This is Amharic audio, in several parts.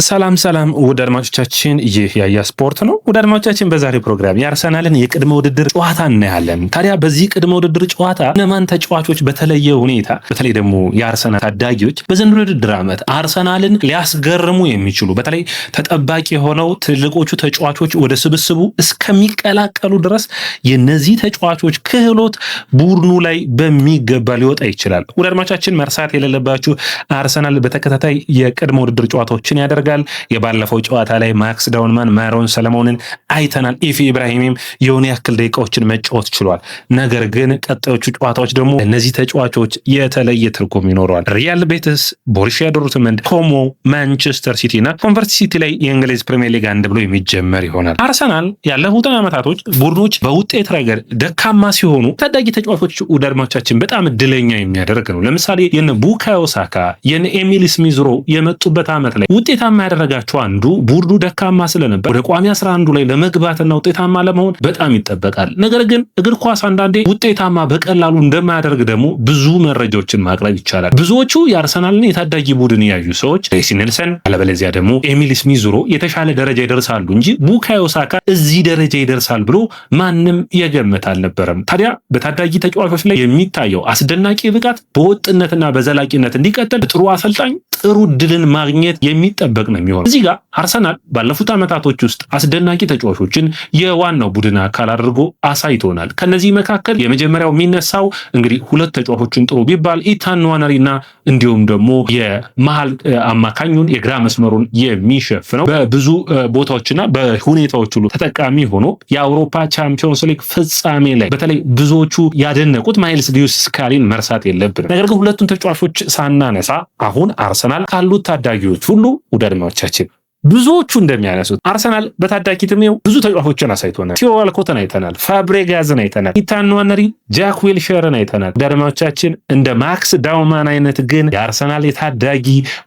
ሰላም ውድ አድማጮቻችን፣ ይህ ያያ ስፖርት ነው። ውድ አድማጮቻችን፣ በዛሬው ፕሮግራም የአርሰናልን የቅድመ ውድድር ጨዋታ እናያለን። ታዲያ በዚህ ቅድመ ውድድር ጨዋታ እነማን ተጫዋቾች በተለየ ሁኔታ በተለይ ደግሞ የአርሰናል ታዳጊዎች በዘንድሮ ውድድር ዓመት አርሰናልን ሊያስገርሙ የሚችሉ በተለይ ተጠባቂ የሆነው ትልቆቹ ተጫዋቾች ወደ ስብስቡ እስከሚቀላቀሉ ድረስ የነዚህ ተጫዋቾች ክህሎት ቡድኑ ላይ በሚገባ ሊወጣ ይችላል። ውድ አድማጮቻችን፣ መርሳት የሌለባችሁ አርሰናል በተከታታይ የቅድመ ውድድር ጨዋታዎችን ያደርጋል። የባለፈው ጨዋታ ላይ ማክስ ዳውንማን ማሮን ሰለሞንን አይተናል። ኢፊ ኢብራሂምም የሆነ ያክል ደቂቃዎችን መጫወት ችሏል። ነገር ግን ቀጣዮቹ ጨዋታዎች ደግሞ እነዚህ ተጫዋቾች የተለየ ትርጉም ይኖረዋል። ሪያል ቤቲስ፣ ቦሩሲያ ዶርትመንድ፣ ኮሞ፣ ማንቸስተር ሲቲ እና ኮንቨርት ሲቲ ላይ የእንግሊዝ ፕሪሚየር ሊግ አንድ ብሎ የሚጀመር ይሆናል። አርሰናል ያለፉትን ዓመታቶች ቡድኖች በውጤት ረገድ ደካማ ሲሆኑ ታዳጊ ተጫዋቾች ውድ አድማጮቻችን በጣም እድለኛ የሚያደርግ ነው። ለምሳሌ የነ ቡካዮ ሳካ የነ ኤሚል ስሚዝ ሮ የመጡበት ዓመት ላይ ውጤታማ ያደረጋቸው አንዱ ቡድኑ ደካማ ስለነበር ወደ ቋሚ 11 ላይ ለመግባትና ውጤታማ ለመሆን በጣም ይጠበቃል። ነገር ግን እግር ኳስ አንዳንዴ ውጤታማ በቀላሉ እንደማያደርግ ደግሞ ብዙ መረጃዎችን ማቅረብ ይቻላል። ብዙዎቹ የአርሰናልን የታዳጊ ቡድን ያዩ ሰዎች ሬሲ ኔልሰን አለበለዚያ ደግሞ ኤሚል ስሚዝ ሮ የተሻለ ደረጃ ይደርሳሉ እንጂ ቡካዮ ሳካ እዚህ ደረጃ ይደርሳል ብሎ ማንም የገመተ አልነበረም። ታዲያ በታዳጊ ተጫዋቾች ላይ የሚታየው አስደናቂ ብቃት በወጥነትና በዘላቂነት እንዲቀጥል ጥሩ አሰልጣኝ ጥሩ ድልን ማግኘት የሚጠበቅ ነው የሚሆነው። እዚህ ጋር አርሰናል ባለፉት ዓመታቶች ውስጥ አስደናቂ ተጫዋቾችን የዋናው ቡድን አካል አድርጎ አሳይቶናል። ከነዚህ መካከል የመጀመሪያው የሚነሳው እንግዲህ ሁለት ተጫዋቾችን ጥሩ ቢባል ኢታን ንዋነሪና እንዲሁም ደግሞ የመሃል አማካኙን የግራ መስመሩን የሚሸፍነው በብዙ ቦታዎችና በሁኔታዎች ሁሉ ተጠቃሚ ሆኖ የአውሮፓ ቻምፒዮንስ ሊግ ፍጻሜ ላይ በተለይ ብዙዎቹ ያደነቁት ማይልስ ሊዩስ ስካሊን መርሳት የለብንም። ነገር ግን ሁለቱን ተጫዋቾች ሳናነሳ አሁን አርሰናል ካሉት ታዳጊዎች ሁሉ ውድ አድማጮቻችን ብዙዎቹ እንደሚያነሱት አርሰናል በታዳጊ ዕድሜው ብዙ ተጫዋቾችን አሳይቶናል። ቲዮ ዋልኮትን አይተናል፣ ፋብሬጋዝን አይተናል፣ ኢታን ንዋነሪ፣ ጃክ ዊልሸርን አይተናል። ውድ አድማጮቻችን እንደ ማክስ ዳውማን አይነት ግን የአርሰናል የታዳጊ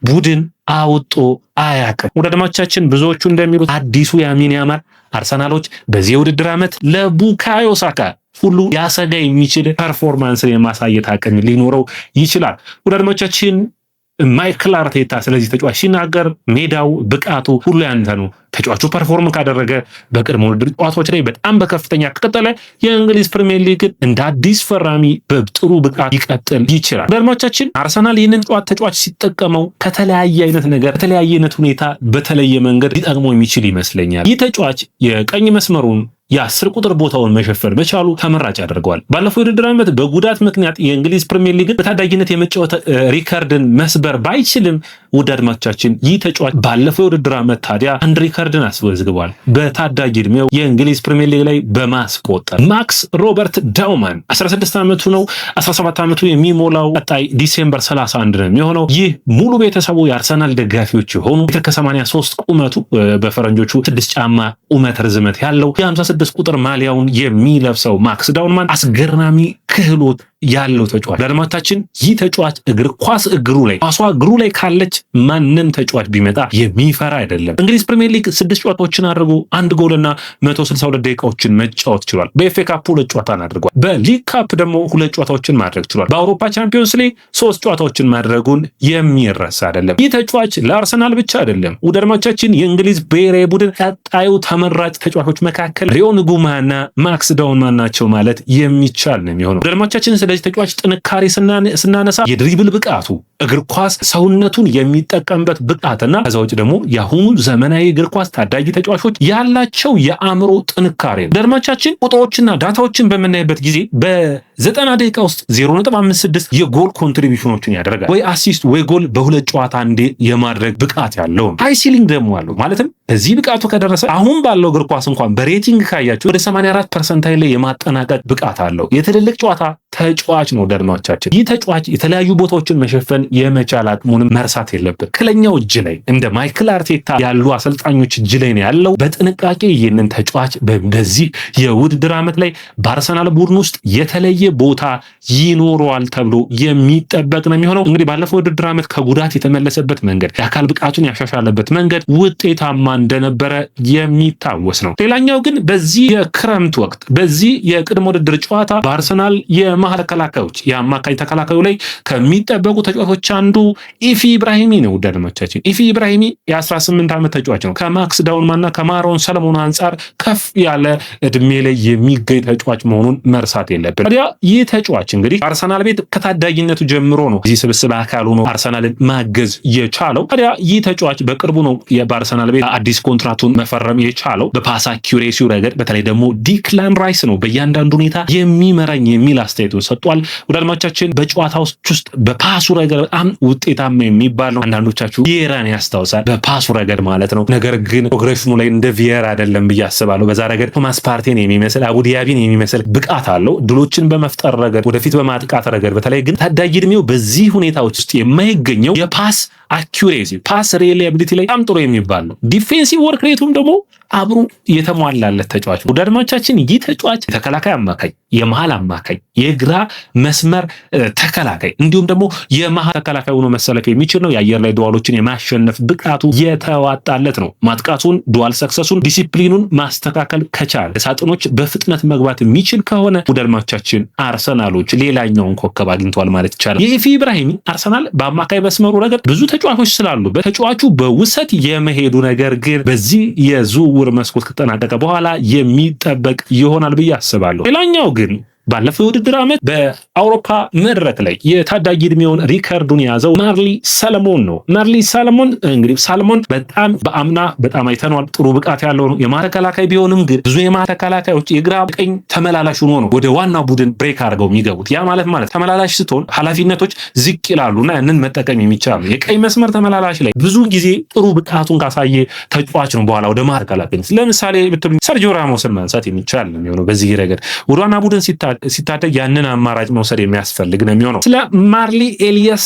ቡድን አውጦ አያውቅም። ውድ አድማጮቻችን ብዙዎቹ እንደሚሉት አዲሱ ያሚን ያማል አርሰናሎች በዚህ የውድድር ዓመት ለቡካዮ ሳካ ሁሉ ያሰጋ የሚችል ፐርፎርማንስን የማሳየት አቅም ሊኖረው ይችላል። ውድ አድማጮቻችን ማይክል አርቴታ ስለዚህ ተጫዋች ሲናገር ሜዳው ብቃቱ ሁሉ ያንተ ነው፣ ተጫዋቹ ፐርፎርም ካደረገ በቅድመ ውድድር ጨዋታዎች ላይ በጣም በከፍተኛ ከቀጠለ የእንግሊዝ ፕሪሚየር ሊግ እንደ አዲስ ፈራሚ በጥሩ ብቃት ሊቀጥል ይችላል። አድማጮቻችን አርሰናል ይህንን ተጫዋች ሲጠቀመው ከተለያየ አይነት ነገር ከተለያየ አይነት ሁኔታ በተለየ መንገድ ሊጠቅመው የሚችል ይመስለኛል። ይህ ተጫዋች የቀኝ መስመሩን የ10 ቁጥር ቦታውን መሸፈን በቻሉ ተመራጭ ያደርገዋል። ባለፈው የውድድር ዓመት በጉዳት ምክንያት የእንግሊዝ ፕሪሚየር ሊግ በታዳጊነት የመጫወት ሪከርድን መስበር ባይችልም ውድ አድማጮቻችን ይህ ተጫዋች ባለፈው የውድድር ዓመት ታዲያ አንድ ሪከርድን አስመዝግቧል። በታዳጊ ዕድሜው የእንግሊዝ ፕሪሚየር ሊግ ላይ በማስቆጠር ማክስ ሮበርት ዳውማን 16 ዓመቱ ነው። 17 ዓመቱ የሚሞላው ቀጣይ ዲሴምበር 31 ነው የሚሆነው። ይህ ሙሉ ቤተሰቡ የአርሰናል ደጋፊዎች የሆኑ ሜትር ከ83 ቁመቱ በፈረንጆቹ 6 ጫማ ቁመት ርዝመት ያለው የ56 ቁጥር ማሊያውን የሚለብሰው ማክስ ዳውንማን አስገራሚ ክህሎት ያለው ተጫዋች ለአድማጮቻችን ይህ ተጫዋች እግር ኳስ ኳሷ እግሩ ላይ ካለች ማንም ተጫዋች ቢመጣ የሚፈራ አይደለም። እንግሊዝ ፕሪሚየር ሊግ 6 ጨዋታዎችን አድርጎ 1 ጎልና 162 ደቂቃዎችን መጫወት ችሏል። በኤፍኤ ካፕ 2 ጨዋታን አድርጓል። በሊግ ካፕ ደግሞ 2 ጨዋታዎችን ማድረግ ችሏል። በአውሮፓ ቻምፒዮንስ ሊግ 3 ጨዋታዎችን ማድረጉን የሚረሳ አይደለም። ይህ ተጫዋች ለአርሰናል ብቻ አይደለም። ውድ አድማጮቻችን የእንግሊዝ ብሔራዊ ቡድን ቀጣዩ ተመራጭ ተጫዋቾች መካከል ሪዮ ንጉማና ማክስ ዳውንማን ናቸው ማለት የሚቻል ነው የሚሆነው። ውድ አድማጮቻችን ስለዚህ ተጫዋች ጥንካሬ ስናነሳ የድሪብል ብቃቱ እግር ኳስ ሰውነቱን የሚጠቀምበት ብቃትና ከዛ ውጭ ደግሞ የአሁኑ ዘመናዊ እግር ኳስ ታዳጊ ተጫዋቾች ያላቸው የአእምሮ ጥንካሬ ነው። ደርማቻችን ቁጥሮችና ዳታዎችን በምናይበት ጊዜ በ90 ደቂቃ ውስጥ 0.56 የጎል ኮንትሪቢዩሽኖችን ያደርጋል። ወይ አሲስት ወይ ጎል በሁለት ጨዋታ እንደ የማድረግ ብቃት ያለው ሃይ ሲሊንግ ደግሞ አለው። ማለትም በዚህ ብቃቱ ከደረሰ አሁን ባለው እግር ኳስ እንኳን በሬቲንግ ካያችሁ ወደ 84% ላይ የማጠናቀቅ ብቃት አለው። የትልልቅ ጨዋታ ተጫዋች ነው። ደርማቻችን ይህ ተጫዋች የተለያዩ ቦታዎችን መሸፈን የመቻል አቅሙንም መርሳት የለብን። ክለኛው እጅ ላይ እንደ ማይክል አርቴታ ያሉ አሰልጣኞች እጅ ላይ ነው ያለው። በጥንቃቄ ይህንን ተጫዋች በዚህ የውድድር ዓመት ላይ በአርሰናል ቡድን ውስጥ የተለየ ቦታ ይኖረዋል ተብሎ የሚጠበቅ ነው የሚሆነው። እንግዲህ ባለፈው ውድድር ዓመት ከጉዳት የተመለሰበት መንገድ የአካል ብቃቱን ያሻሻለበት መንገድ ውጤታማ እንደነበረ የሚታወስ ነው። ሌላኛው ግን በዚህ የክረምት ወቅት በዚህ የቅድመ ውድድር ጨዋታ በአርሰናል የመሃል ተከላካዮች የአማካኝ ተከላካዩ ላይ ከሚጠበቁ ተጫዋቾች ተጫዋቾች አንዱ ኢፊ ኢብራሂሚ ነው። ወዳጆቻችን ኢፊ ኢብራሂሚ የ18 ዓመት ተጫዋች ነው። ከማክስ ዳውንማንና ከማሮን ሰለሞን አንጻር ከፍ ያለ እድሜ ላይ የሚገኝ ተጫዋች መሆኑን መርሳት የለብን። ታዲያ ይህ ተጫዋች እንግዲህ አርሰናል ቤት ከታዳጊነቱ ጀምሮ ነው እዚህ ስብስብ አካል ሆኖ አርሰናልን ማገዝ የቻለው። ታዲያ ይህ ተጫዋች በቅርቡ ነው በአርሰናል ቤት አዲስ ኮንትራቱን መፈረም የቻለው። በፓስ አኪዩሬሲው ረገድ በተለይ ደግሞ ዲክላን ራይስ ነው በእያንዳንዱ ሁኔታ የሚመራኝ የሚል አስተያየቱን ሰጥቷል። ወዳጆቻችን በጨዋታዎች ውስጥ በፓሱ ረገድ በጣም ውጤታማ የሚባል ነው። አንዳንዶቻችሁ ቪየራን ያስታውሳል በፓሱ ረገድ ማለት ነው። ነገር ግን ፕሮግሬሽኑ ላይ እንደ ቪየራ አይደለም ብዬ አስባለሁ። በዛ ረገድ ቶማስ ፓርቴን የሚመስል አቡዲያቢን የሚመስል ብቃት አለው። ድሎችን በመፍጠር ረገድ፣ ወደፊት በማጥቃት ረገድ በተለይ ግን ታዳጊ እድሜው በዚህ ሁኔታዎች ውስጥ የማይገኘው የፓስ አኪዩሬሲ ፓስ ሪላያቢሊቲ ላይ በጣም ጥሩ የሚባል ነው። ዲፌንሲቭ ወርክ ሬቱም ደግሞ አብሮ የተሟላለት ተጫዋች ነው። ወዳጆቻችን ይህ ተጫዋች የተከላካይ አማካይ፣ የመሃል አማካይ፣ የግራ መስመር ተከላካይ እንዲሁም ደግሞ የመሃል ተከላካይ ሆኖ መሰለፍ የሚችል ነው። የአየር ላይ ዱዋሎችን የማሸነፍ ብቃቱ የተዋጣለት ነው። ማጥቃቱን፣ ዱዋል ሰክሰሱን፣ ዲሲፕሊኑን ማስተካከል ከቻለ ሳጥኖች በፍጥነት መግባት የሚችል ከሆነ ወዳጆቻችን አርሰናሎች ሌላኛውን ኮከብ አግኝተዋል ማለት ይቻላል። የኢፊ ኢብራሂሚ አርሰናል በአማካይ መስመሩ ረገድ ብዙ ተጫዋቾች ስላሉበት ተጫዋቹ በውሰት የመሄዱ ነገር ግን በዚህ የዝውውር መስኮት ከተጠናቀቀ በኋላ የሚጠበቅ ይሆናል ብዬ አስባለሁ። ሌላኛው ግን ባለፈው የውድድር ዓመት በአውሮፓ መድረክ ላይ የታዳጊ እድሜውን ሪከርዱን የያዘው ማርሊ ሰለሞን ነው። ማርሊ ሰለሞን እንግዲህ ሳልሞን በጣም በአምና በጣም አይተነዋል። ጥሩ ብቃት ያለው ነው። የመሃል ተከላካይ ቢሆንም ግን ብዙ የመሃል ተከላካዮች የግራ ቀኝ ተመላላሽ ሆኖ ነው ወደ ዋናው ቡድን ብሬክ አድርገው የሚገቡት። ያ ማለት ተመላላሽ ስትሆን ኃላፊነቶች ዝቅ ይላሉና ያንን መጠቀም የሚቻል ነው። የቀኝ መስመር ተመላላሽ ላይ ብዙ ጊዜ ጥሩ ብቃቱን ካሳየ ተጫዋች ነው በኋላ ወደ መሃል ተከላካይ። ለምሳሌ ብትሉ ሰርጂዮ ራሞስን ማንሳት የሚቻል ነው የሚሆነው። በዚህ ረገድ ወደ ዋና ቡድን ሲታደግ ያንን አማራጭ መውሰድ የሚያስፈልግ ነው የሚሆነው። ስለ ማርሊ ኤልያስ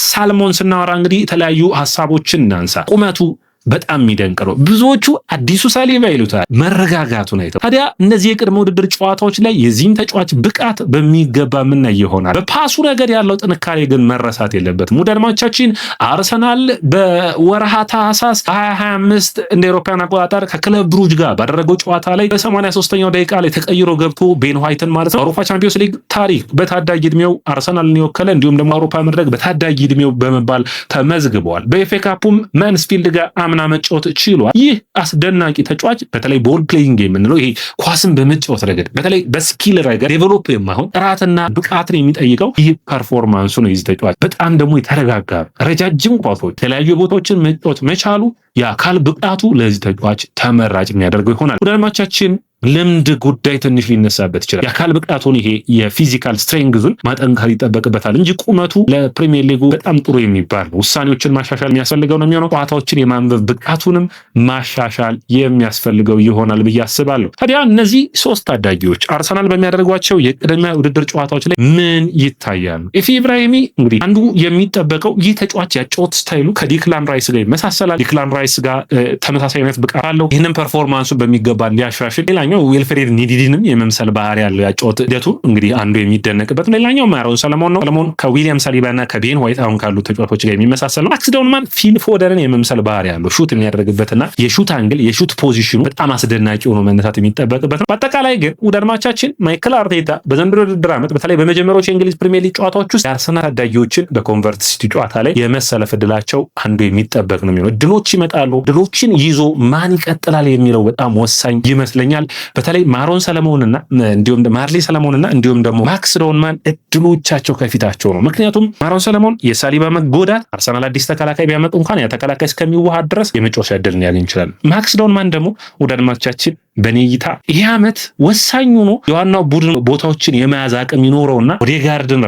ሳልሞን ስናወራ እንግዲህ የተለያዩ ሀሳቦችን እናንሳ። ቁመቱ በጣም የሚደንቅ ነው። ብዙዎቹ አዲሱ ሳሊባ ይሉታል መረጋጋቱን አይተው። ታዲያ እነዚህ የቅድመ ውድድር ጨዋታዎች ላይ የዚህን ተጫዋች ብቃት በሚገባ የምናይ ይሆናል። በፓሱ ረገድ ያለው ጥንካሬ ግን መረሳት የለበትም። ወዳጆቻችን አርሰናል በወርሃ ታህሳስ 2025 እንደ አውሮፓውያን አቆጣጠር ከክለብ ብሩጅ ጋር ባደረገው ጨዋታ ላይ በ83ኛው ደቂቃ ላይ ተቀይሮ ገብቶ ቤን ዋይትን ማለት ነው አውሮፓ ቻምፒዮንስ ሊግ ታሪክ በታዳጊ እድሜው አርሰናልን የወከለ እንዲሁም ደግሞ አውሮፓ መድረክ በታዳጊ እድሜው በመባል ተመዝግበዋል። በኤፍኤ ካፑም ማንስፊልድ ጋር አምና መጫወት ችሏል። ይህ አስደናቂ ተጫዋች በተለይ ቦል ፕሌይንግ የምንለው ይሄ ኳስን በመጫወት ረገድ በተለይ በስኪል ረገድ ዴቨሎፕ የማይሆን ጥራትና ብቃትን የሚጠይቀው ይህ ፐርፎርማንሱ ነው። ይህ ተጫዋች በጣም ደግሞ የተረጋጋ ረጃጅም ኳሶች የተለያዩ ቦታዎችን መጫወት መቻሉ የአካል ብቃቱ ለዚህ ተጫዋች ተመራጭ የሚያደርገው ይሆናል። ወዳጆቻችን ልምድ ጉዳይ ትንሽ ሊነሳበት ይችላል። የአካል ብቃቱን ይሄ የፊዚካል ስትሬንግዙን ማጠንከር ይጠበቅበታል እንጂ ቁመቱ ለፕሪሚየር ሊጉ በጣም ጥሩ የሚባል ነው። ውሳኔዎችን ማሻሻል የሚያስፈልገው ነው የሚሆነው። ጨዋታዎችን የማንበብ ብቃቱንም ማሻሻል የሚያስፈልገው ይሆናል ብዬ አስባለሁ። ታዲያ እነዚህ ሶስት ታዳጊዎች አርሰናል በሚያደርጓቸው የቅድመ ውድድር ጨዋታዎች ላይ ምን ይታያሉ? ኢፊ ኢብራሂሚ እንግዲህ አንዱ የሚጠበቀው ይህ ተጫዋች ያጨዋወት ስታይሉ ከዲክላን ራይስ ጋር ይመሳሰላል። ዲክላን ራይስ ጋር ተመሳሳይ አይነት ብቃት አለው። ይህንን ፐርፎርማንሱን በሚገባ እንዲያሻሽል ዊልፍሬድ ኒዲዲንም የመምሰል ባህሪ ያለው ያጨዋወት ሂደቱ እንግዲህ አንዱ የሚደነቅበት ነው። ሌላኛው ማሮን ሰለሞን ነው። ሰለሞን ከዊሊያም ሳሊባና ከቤን ዋይት አሁን ካሉ ተጫዋቾች ጋር የሚመሳሰል ነው። ማክስ ዳውንማን ፊል ፎደንን የመምሰል ባህሪ ያለው ሹት የሚያደርግበትና የሹት አንግል የሹት ፖዚሽኑ በጣም አስደናቂ ሆኖ መነሳት የሚጠበቅበት ነው። በአጠቃላይ ግን ውዳድማቻችን ማይክል አርቴታ በዘንድሮ ውድድር ዓመት በተለይ በመጀመሪያዎቹ የእንግሊዝ ፕሪሚየር ሊግ ጨዋታዎች ውስጥ የአርሰናል ታዳጊዎችን በኮንቨርት ሲቲ ጨዋታ ላይ የመሰለፍ እድላቸው አንዱ የሚጠበቅ ነው የሚሆነው። ድሎች ይመጣሉ። ድሎችን ይዞ ማን ይቀጥላል የሚለው በጣም ወሳኝ ይመስለኛል። በተለይ ማሮን ሰለሞንና እንዲሁም ማርሊ ሰለሞንና እንዲሁም ደግሞ ማክስ ዳውንማን እድሎቻቸው ከፊታቸው ነው። ምክንያቱም ማሮን ሰለሞን የሳሊባ መጎዳት አርሰናል አዲስ ተከላካይ ቢያመጡ እንኳን ያ ተከላካይ እስከሚዋሃድ ድረስ የመጫወቻ እድልን ያገኝ ይችላል። ማክስ ዳውንማን ደግሞ ወዳድማቻችን በኔ እይታ ይሄ ዓመት ወሳኝ ሆኖ የዋናው ቡድን ቦታዎችን የመያዝ አቅም ይኖረውና ኦዴጋርድን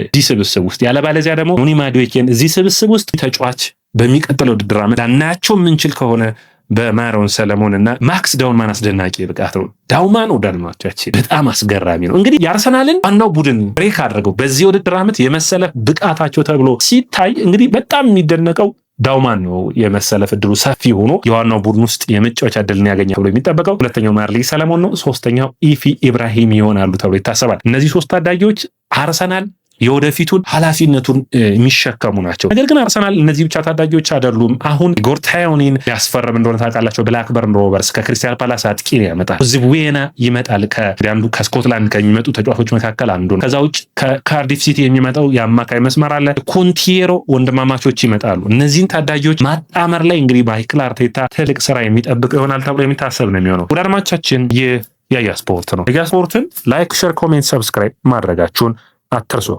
እዚህ ስብስብ ውስጥ ያለባለዚያ ደግሞ ኑኒ ማዱዌኬን እዚህ ስብስብ ውስጥ ተጫዋች በሚቀጥለው ውድድር ዓመት ላናያቸው የምንችል ከሆነ በማሮን ሰለሞን እና ማክስ ዳውንማን አስደናቂ ብቃት ነው። ዳውማን ወዳድማቻችን በጣም አስገራሚ ነው። እንግዲህ የአርሰናልን ዋናው ቡድን ብሬክ አድርገው በዚህ ውድድር ዓመት የመሰለፍ ብቃታቸው ተብሎ ሲታይ እንግዲህ በጣም የሚደነቀው ዳውማን ነው። የመሰለፍ እድሉ ሰፊ ሆኖ የዋናው ቡድን ውስጥ የመጫወቻ እድልን ያገኛል ተብሎ የሚጠበቀው ሁለተኛው ማርሊ ሰለሞን ነው። ሶስተኛው ኢፊ ኢብራሂም ይሆናሉ ተብሎ ይታሰባል። እነዚህ ሶስት ታዳጊዎች አርሰናል የወደፊቱን ኃላፊነቱን የሚሸከሙ ናቸው። ነገር ግን አርሰናል እነዚህ ብቻ ታዳጊዎች አይደሉም። አሁን ጎርታዮኒን ያስፈረም እንደሆነ ታውቃላችሁ። ብላክበርን ሮቨርስ ከክሪስታል ፓላስ አጥቂን ያመጣል። ዚዌና ይመጣል። ከአንዱ ከስኮትላንድ ከሚመጡ ተጫዋቾች መካከል አንዱ ነው። ከዛ ውጭ ከካርዲፍ ሲቲ የሚመጣው የአማካይ መስመር አለ። ኮንቲሮ ወንድማማቾች ይመጣሉ። እነዚህን ታዳጊዎች ማጣመር ላይ እንግዲህ ማይክል አርቴታ ትልቅ ስራ የሚጠብቀው ይሆናል ተብሎ የሚታሰብ ነው የሚሆነው። ወደ አድማጮቻችን ይህ ያያ ስፖርት ነው። ያያ ስፖርትን ላይክ፣ ሼር፣ ኮሜንት፣ ሰብስክራይብ ማድረጋችሁን አትርሱ።